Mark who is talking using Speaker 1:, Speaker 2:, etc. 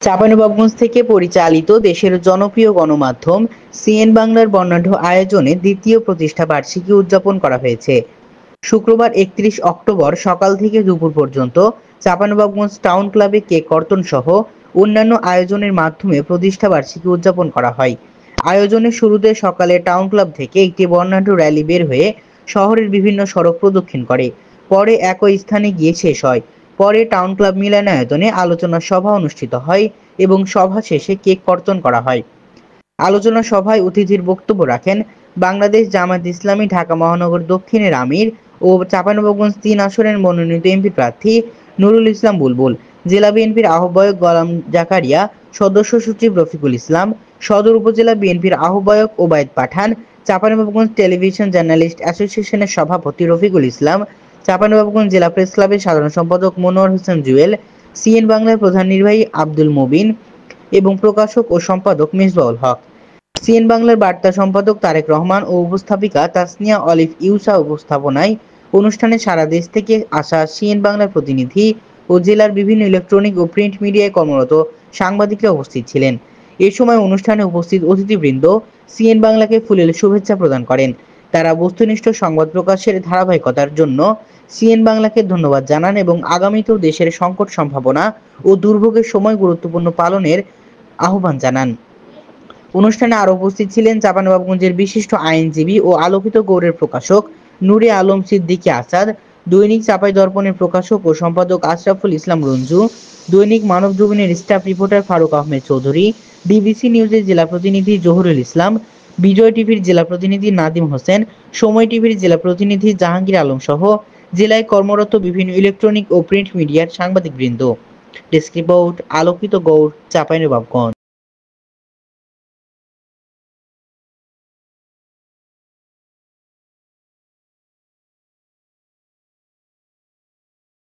Speaker 1: চাঁপাইনবাবগঞ্জ থেকে পরিচালিত দেশের জনপ্রিয় গণমাধ্যম সিএন বাংলার বর্ণাঢ্য আয়োজনে দ্বিতীয় প্রতিষ্ঠা বার্ষিকী উদযাপন করা হয়েছে। শুক্রবার ৩১ অক্টোবর সকাল থেকে দুপুর পর্যন্ত চাঁপাইনবাবগঞ্জ টাউন ক্লাবে কেক কর্তন সহ অন্যান্য আয়োজনের মাধ্যমে প্রতিষ্ঠা বার্ষিকী উদযাপন করা হয়। আয়োজনের শুরুতে সকালে টাউন ক্লাব থেকে একটি বর্ণাঢ্য র্যালি বের হয়ে শহরের বিভিন্ন সড়ক প্রদক্ষিণ করে, পরে একই স্থানে গিয়ে শেষ হয়। পরে টাউন ক্লাব মিলনায়তনে আলোচনা সভা অনুষ্ঠিত হয় এবং সভা শেষে কেক কর্তন করা হয়। আলোচনা সভায় অতিথির বক্তব্য রাখেন বাংলাদেশ জামায়াত ইসলামী ঢাকা মহানগর দক্ষিণের আমির ও চাঁপাইনবাবগঞ্জ ৩ আসনের মনোনীত এমপি প্রার্থী নুরুল ইসলাম বুলবুল, জেলা বিএনপির আহ্বায়ক গোলাম জাকারিয়া, সদস্য সচিব রফিকুল ইসলাম, সদর উপজেলা বিএনপির আহ্বায়ক ওবায়দ পাঠান, চাঁপাইনবাবগঞ্জ টেলিভিশন জার্নালিস্ট অ্যাসোসিয়েশনের সভাপতি রফিকুল ইসলাম, চাঁপাইনবাবগঞ্জ জেলা প্রেস ক্লাবের সাধারণ সম্পাদক মনোয়ার হোসেন জুয়েল, সিএন বাংলার প্রধান নির্বাহী আব্দুল মুবিন এবং প্রকাশক ও সম্পাদক মিসবাউল হক, সিএন বাংলার বার্তা সম্পাদক তারেক রহমান ও উপস্থাপিকা তাসনিয়া অলিভ ইউসা উপস্থাপনায় অনুষ্ঠানে সারা দেশ থেকে আসা সিএন বাংলার প্রতিনিধি ও জেলার বিভিন্ন ইলেকট্রনিক ও প্রিন্ট মিডিয়ায় কর্মরত সাংবাদিকরা উপস্থিত ছিলেন। এ সময় অনুষ্ঠানে উপস্থিত অতিথিবৃন্দ সিএন বাংলাকে ফুলেল শুভেচ্ছা প্রদান করেন। তারা বস্তুনিষ্ঠ সংবাদ প্রকাশের ধারাবাহিকতার জন্য সিএন বাংলাকে ধন্যবাদ জানান এবং আগামীতেও দেশের সংকট সম্ভাবনা ও দুর্ভোগের সময় গুরুত্বপূর্ণ পালনের আহ্বান জানান। অনুষ্ঠানে আরো উপস্থিত ছিলেন চাঁপাইনবাবগঞ্জের বিশিষ্ট আইনজীবী ও আলোকিত গৌড়ের প্রকাশক নূরে আলম সিদ্দিকী আসাদ, দৈনিক চাঁপাই দর্পণের প্রকাশক ও সম্পাদক আশরাফুল ইসলাম রঞ্জু, দৈনিক মানবজমিনের staff reporter Faruk Ahmed Chowdhury, DBC নিউজের জেলা প্রতিনিধি জহুরুল ইসলাম, বিজয় টিভির জেলা প্রতিনিধি নাদিম হোসেন, সময় টিভির জেলা প্রতিনিধি জাহাঙ্গীর আলম সহ জেলায় কর্মরত বিভিন্ন ইলেকট্রনিক ও প্রিন্ট মিডিয়ার সাংবাদিকবৃন্দ। ডেস্ক রিপোর্ট, আলোকিত গৌড়, চাঁপাইনবাবগঞ্জ।